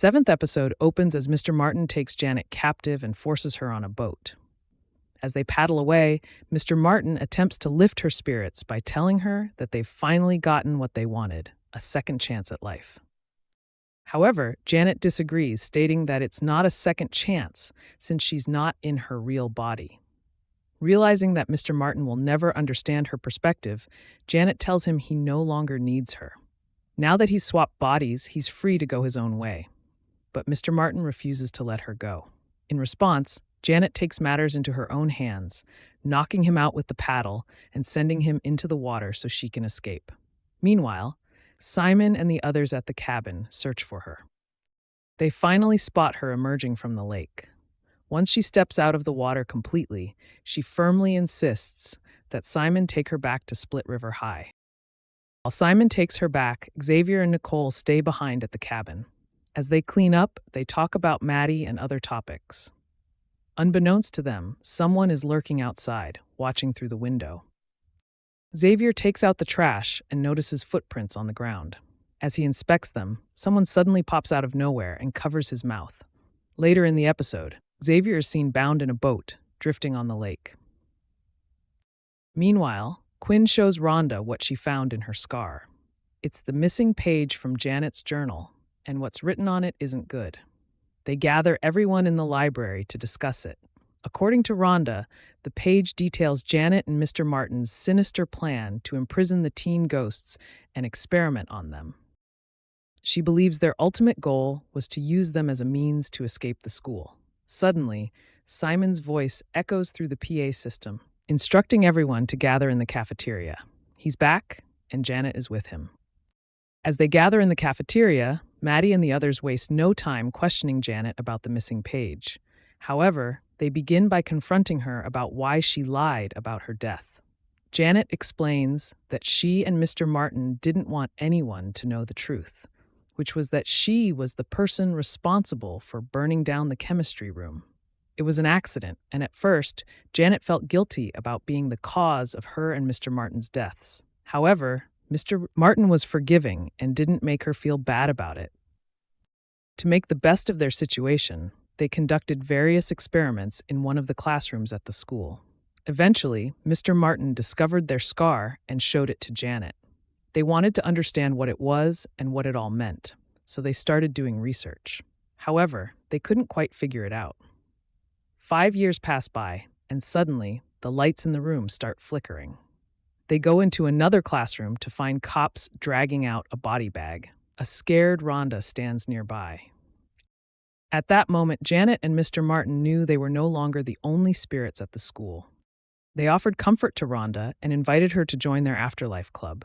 7th episode opens as Mr. Martin takes Janet captive and forces her on a boat. As they paddle away, Mr. Martin attempts to lift her spirits by telling her that they've finally gotten what they wanted, a second chance at life. However, Janet disagrees, stating that it's not a second chance since she's not in her real body. Realizing that Mr. Martin will never understand her perspective, Janet tells him he no longer needs her. Now that he's swapped bodies, he's free to go his own way. But Mr. Martin refuses to let her go. In response, Janet takes matters into her own hands, knocking him out with the paddle and sending him into the water so she can escape. Meanwhile, Simon and the others at the cabin search for her. They finally spot her emerging from the lake. Once she steps out of the water completely, she firmly insists that Simon take her back to Split River High. While Simon takes her back, Xavier and Nicole stay behind at the cabin. As they clean up, they talk about Maddie and other topics. Unbeknownst to them, someone is lurking outside, watching through the window. Xavier takes out the trash and notices footprints on the ground. As he inspects them, someone suddenly pops out of nowhere and covers his mouth. Later in the episode, Xavier is seen bound in a boat, drifting on the lake. Meanwhile, Quinn shows Rhonda what she found in her scar. It's the missing page from Janet's journal, and what's written on it isn't good. They gather everyone in the library to discuss it. According to Rhonda, the page details Janet and Mr. Martin's sinister plan to imprison the teen ghosts and experiment on them. She believes their ultimate goal was to use them as a means to escape the school. Suddenly, Simon's voice echoes through the PA system, instructing everyone to gather in the cafeteria. He's back, and Janet is with him. As they gather in the cafeteria, Maddie and the others waste no time questioning Janet about the missing page. However, they begin by confronting her about why she lied about her death. Janet explains that she and Mr. Martin didn't want anyone to know the truth, which was that she was the person responsible for burning down the chemistry room. It was an accident, and at first, Janet felt guilty about being the cause of her and Mr. Martin's deaths. However, Mr. Martin was forgiving and didn't make her feel bad about it. To make the best of their situation, they conducted various experiments in one of the classrooms at the school. Eventually, Mr. Martin discovered their scar and showed it to Janet. They wanted to understand what it was and what it all meant, so they started doing research. However, they couldn't quite figure it out. 5 years pass by, and suddenly, the lights in the room start flickering. They go into another classroom to find cops dragging out a body bag. A scared Rhonda stands nearby. At that moment, Janet and Mr. Martin knew they were no longer the only spirits at the school. They offered comfort to Rhonda and invited her to join their afterlife club.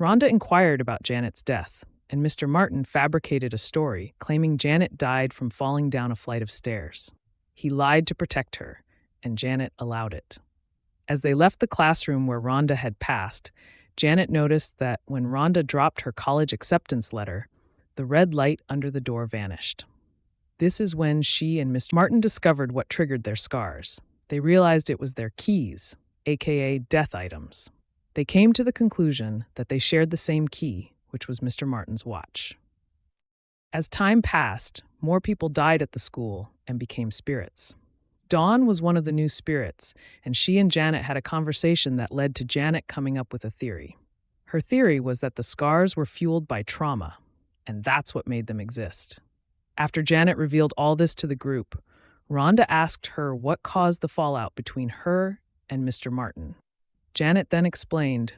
Rhonda inquired about Janet's death, and Mr. Martin fabricated a story claiming Janet died from falling down a flight of stairs. He lied to protect her, and Janet allowed it. As they left the classroom where Rhonda had passed, Janet noticed that when Rhonda dropped her college acceptance letter, the red light under the door vanished. This is when she and Mr. Martin discovered what triggered their scars. They realized it was their keys, aka death items. They came to the conclusion that they shared the same key, which was Mr. Martin's watch. As time passed, more people died at the school and became spirits. Dawn was one of the new spirits, and she and Janet had a conversation that led to Janet coming up with a theory. Her theory was that the scars were fueled by trauma, and that's what made them exist. After Janet revealed all this to the group, Rhonda asked her what caused the fallout between her and Mr. Martin. Janet then explained,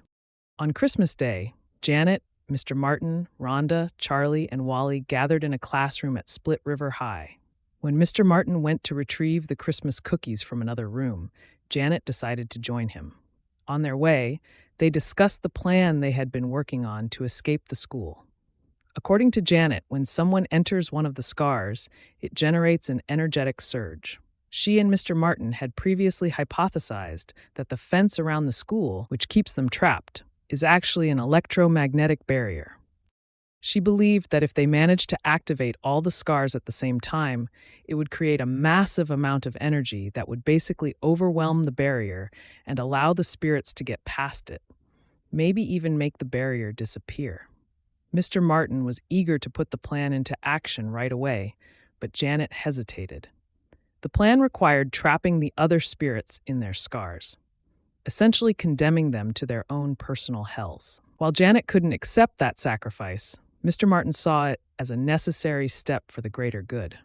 on Christmas Day, Janet, Mr. Martin, Rhonda, Charlie, and Wally gathered in a classroom at Split River High. When Mr. Martin went to retrieve the Christmas cookies from another room, Janet decided to join him. On their way, they discussed the plan they had been working on to escape the school. According to Janet, when someone enters one of the scars, it generates an energetic surge. She and Mr. Martin had previously hypothesized that the fence around the school, which keeps them trapped, is actually an electromagnetic barrier. She believed that if they managed to activate all the scars at the same time, it would create a massive amount of energy that would basically overwhelm the barrier and allow the spirits to get past it, maybe even make the barrier disappear. Mr. Martin was eager to put the plan into action right away, but Janet hesitated. The plan required trapping the other spirits in their scars, essentially condemning them to their own personal hells. While Janet couldn't accept that sacrifice, Mr. Martin saw it as a necessary step for the greater good.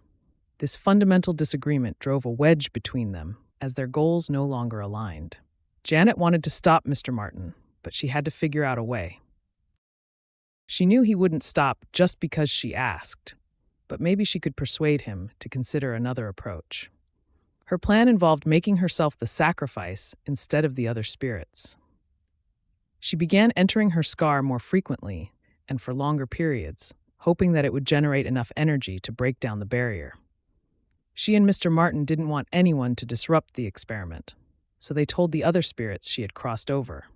This fundamental disagreement drove a wedge between them, as their goals no longer aligned. Janet wanted to stop Mr. Martin, but she had to figure out a way. She knew he wouldn't stop just because she asked, but maybe she could persuade him to consider another approach. Her plan involved making herself the sacrifice instead of the other spirits. She began entering her scar more frequently and for longer periods, hoping that it would generate enough energy to break down the barrier. She and Mr. Martin didn't want anyone to disrupt the experiment, so they told the other spirits she had crossed over.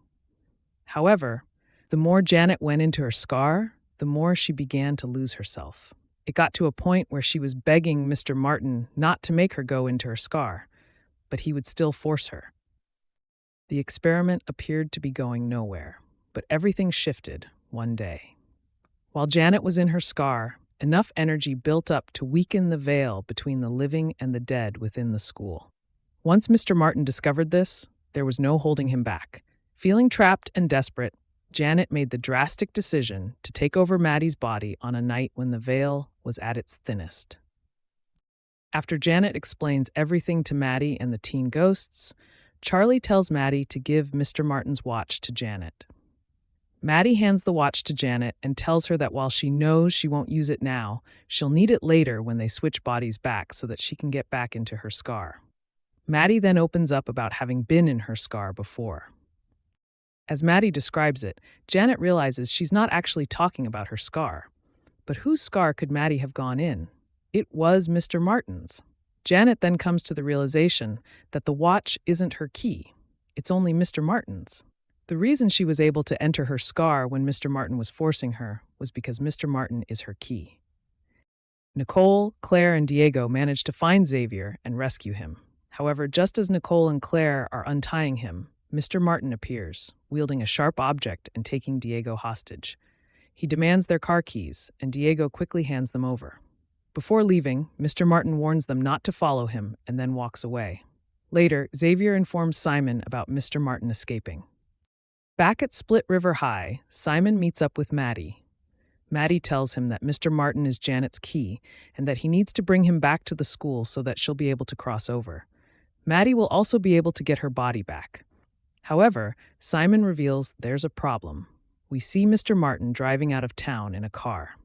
However, the more Janet went into her scar, the more she began to lose herself. It got to a point where she was begging Mr. Martin not to make her go into her scar, but he would still force her. The experiment appeared to be going nowhere, but everything shifted one day. While Janet was in her scar, enough energy built up to weaken the veil between the living and the dead within the school. Once Mr. Martin discovered this, there was no holding him back. Feeling trapped and desperate, Janet made the drastic decision to take over Maddie's body on a night when the veil was at its thinnest. After Janet explains everything to Maddie and the teen ghosts, Charlie tells Maddie to give Mr. Martin's watch to Janet. Maddie hands the watch to Janet and tells her that while she knows she won't use it now, she'll need it later when they switch bodies back so that she can get back into her scar. Maddie then opens up about having been in her scar before. As Maddie describes it, Janet realizes she's not actually talking about her scar. But whose scar could Maddie have gone in? It was Mr. Martin's. Janet then comes to the realization that the watch isn't her key. It's only Mr. Martin's. The reason she was able to enter her scar when Mr. Martin was forcing her was because Mr. Martin is her key. Nicole, Claire, and Diego manage to find Xavier and rescue him. However, just as Nicole and Claire are untying him, Mr. Martin appears, wielding a sharp object and taking Diego hostage. He demands their car keys, and Diego quickly hands them over. Before leaving, Mr. Martin warns them not to follow him and then walks away. Later, Xavier informs Simon about Mr. Martin escaping. Back at Split River High, Simon meets up with Maddie. Maddie tells him that Mr. Martin is Janet's key and that he needs to bring him back to the school so that she'll be able to cross over. Maddie will also be able to get her body back. However, Simon reveals there's a problem. We see Mr. Martin driving out of town in a car.